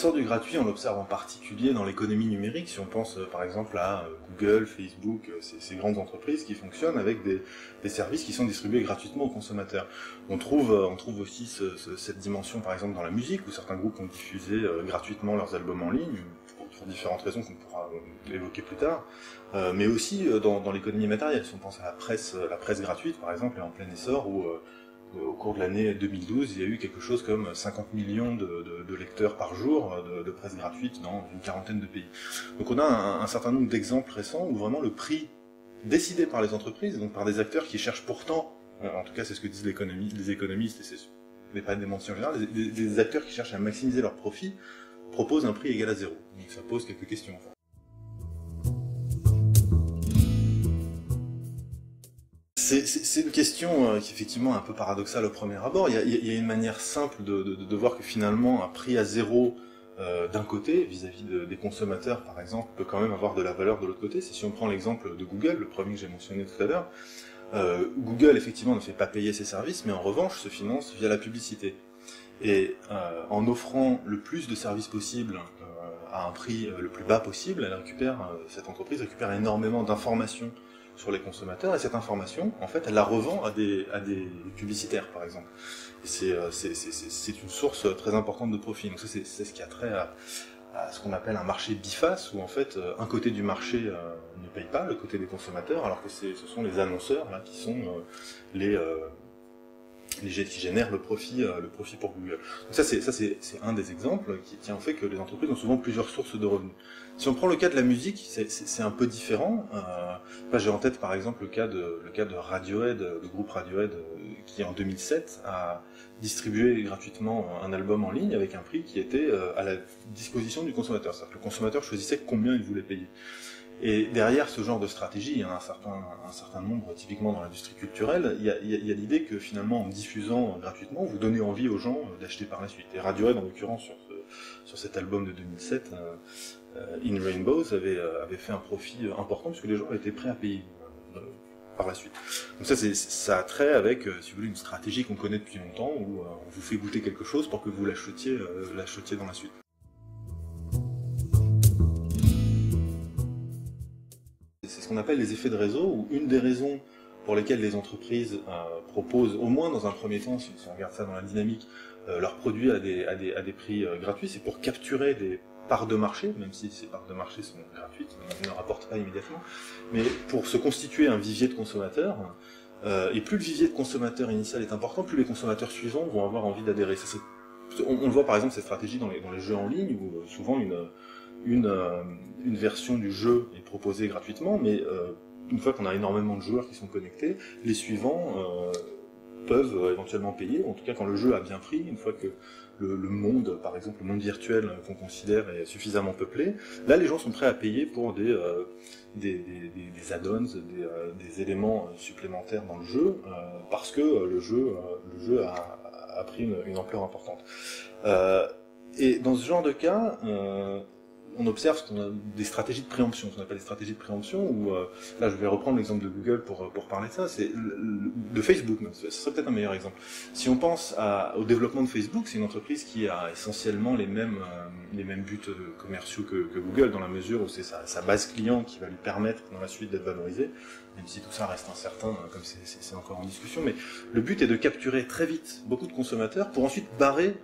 L'essor du gratuit, on l'observe en particulier dans l'économie numérique, si on pense par exemple à Google, Facebook, ces grandes entreprises qui fonctionnent avec des services qui sont distribués gratuitement aux consommateurs. On trouve aussi cette dimension par exemple dans la musique, où certains groupes ont diffusé gratuitement leurs albums en ligne, pour différentes raisons qu'on pourra évoquer plus tard, mais aussi dans l'économie matérielle. Si on pense à la presse gratuite par exemple, est en plein essor, où au cours de l'année 2012, il y a eu quelque chose comme 50 millions de lecteurs par jour de presse gratuite dans une quarantaine de pays. Donc on a un certain nombre d'exemples récents où vraiment le prix décidé par les entreprises, donc par des acteurs qui cherchent pourtant, en tout cas c'est ce que disent les économistes, et ce n'est pas une démenti en général, des acteurs qui cherchent à maximiser leurs profits, proposent un prix égal à zéro. Donc ça pose quelques questions. C'est une question qui est effectivement un peu paradoxale au premier abord. Il y a une manière simple de voir que finalement un prix à zéro d'un côté, vis-à-vis des consommateurs par exemple, peut quand même avoir de la valeur de l'autre côté. C'est si on prend l'exemple de Google, le premier que j'ai mentionné tout à l'heure. Google effectivement ne fait pas payer ses services, mais en revanche se finance via la publicité. Et en offrant le plus de services possible à un prix le plus bas possible, cette entreprise récupère énormément d'informations sur les consommateurs, et cette information, en fait, elle la revend à des publicitaires, par exemple. Et c'est une source très importante de profit. Donc ça, c'est ce qui a trait à ce qu'on appelle un marché biface, où en fait, un côté du marché ne paye pas, le côté des consommateurs, alors que ce sont les annonceurs là qui sont qui génèrent le profit pour Google. Donc ça c'est un des exemples qui tient au fait que les entreprises ont souvent plusieurs sources de revenus. Si on prend le cas de la musique, c'est un peu différent. J'ai en tête par exemple le cas de Radiohead, le groupe Radiohead, qui en 2007 a distribué gratuitement un album en ligne avec un prix qui était à la disposition du consommateur. C'est-à-dire que le consommateur choisissait combien il voulait payer. Et derrière ce genre de stratégie, il y en a un certain nombre, typiquement dans l'industrie culturelle, il y a l'idée que finalement en diffusant gratuitement, vous donnez envie aux gens d'acheter par la suite. Et Radiohead, en l'occurrence, sur cet album de 2007, In Rainbows, avait fait un profit important, puisque les gens étaient prêts à payer par la suite. Donc ça a trait avec, si vous voulez, une stratégie qu'on connaît depuis longtemps, où on vous fait goûter quelque chose pour que vous l'achetiez dans la suite. C'est ce qu'on appelle les effets de réseau, où une des raisons pour lesquelles les entreprises proposent, au moins dans un premier temps, si on regarde ça dans la dynamique, leurs produits à des prix gratuits, c'est pour capturer des parts de marché, même si ces parts de marché sont gratuites, ne rapportent pas immédiatement, mais pour se constituer un vivier de consommateurs, et plus le vivier de consommateurs initial est important, plus les consommateurs suivants vont avoir envie d'adhérer. On le voit par exemple cette stratégie dans les jeux en ligne, où souvent une version du jeu est proposée gratuitement, mais une fois qu'on a énormément de joueurs qui sont connectés, les suivants peuvent éventuellement payer, en tout cas quand le jeu a bien pris, une fois que le monde, par exemple le monde virtuel qu'on considère est suffisamment peuplé, là les gens sont prêts à payer pour des add-ons, des éléments supplémentaires dans le jeu, parce que le jeu a pris une ampleur importante. Et dans ce genre de cas, on observe qu'on a des stratégies de préemption, ce qu'on appelle des stratégies de préemption, où, là je vais reprendre l'exemple de Google pour parler de ça, c'est de Facebook même, ce serait peut-être un meilleur exemple. Si on pense au développement de Facebook, c'est une entreprise qui a essentiellement les mêmes buts commerciaux que Google, dans la mesure où c'est sa base client qui va lui permettre dans la suite d'être valorisée, même si tout ça reste incertain, comme c'est encore en discussion, mais le but est de capturer très vite beaucoup de consommateurs pour ensuite barrer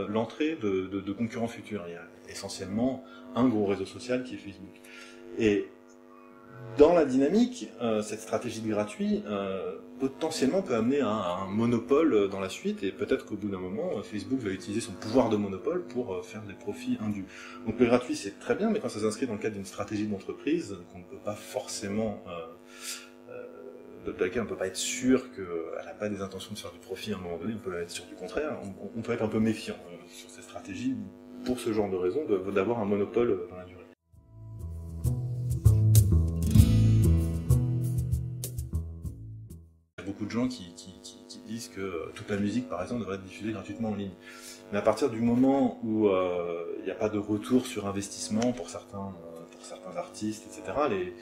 l'entrée de concurrents futurs. Il y a essentiellement un gros réseau social qui est Facebook. Et dans la dynamique, cette stratégie de gratuit potentiellement peut amener à un monopole dans la suite, et peut-être qu'au bout d'un moment, Facebook va utiliser son pouvoir de monopole pour faire des profits indus. Donc le gratuit c'est très bien, mais quand ça s'inscrit dans le cadre d'une stratégie d'entreprise, qu'on ne peut pas forcément de laquelle on ne peut pas être sûr qu'elle n'a pas des intentions de faire du profit à un moment donné, on peut être sûr du contraire, on peut être un peu méfiant sur ces stratégies, pour ce genre de raison, d'avoir un monopole dans la durée. Il y a beaucoup de gens qui disent que toute la musique, par exemple, devrait être diffusée gratuitement en ligne. Mais à partir du moment où il n'y a pas de retour sur investissement pour certains artistes, etc.,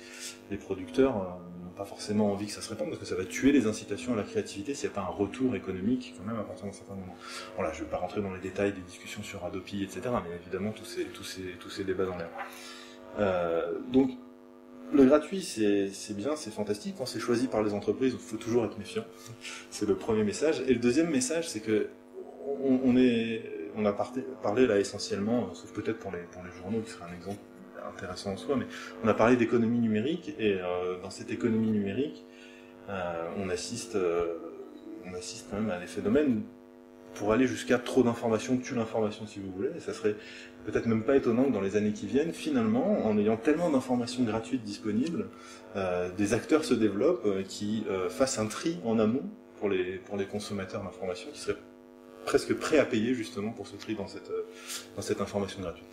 les producteurs pas forcément envie que ça se répande, parce que ça va tuer les incitations à la créativité s'il n'y a pas un retour économique quand même à partir d'un certain moment. Voilà, je ne vais pas rentrer dans les détails des discussions sur Adopi, etc., mais évidemment tous ces débats dans l'air. Donc, le gratuit, c'est bien, c'est fantastique. Quand c'est choisi par les entreprises, il faut toujours être méfiant. C'est le premier message. Et le deuxième message, c'est que on a parlé là essentiellement, sauf peut-être pour les journaux, qui serait un exemple intéressant en soi, mais on a parlé d'économie numérique, et dans cette économie numérique, on assiste quand même à des phénomènes pour aller jusqu'à trop d'informations tue l'information, si vous voulez. Et ça serait peut-être même pas étonnant que dans les années qui viennent, finalement, en ayant tellement d'informations gratuites disponibles, des acteurs se développent qui fassent un tri en amont pour les consommateurs d'informations, qui seraient presque prêts à payer justement pour ce tri dans cette information gratuite.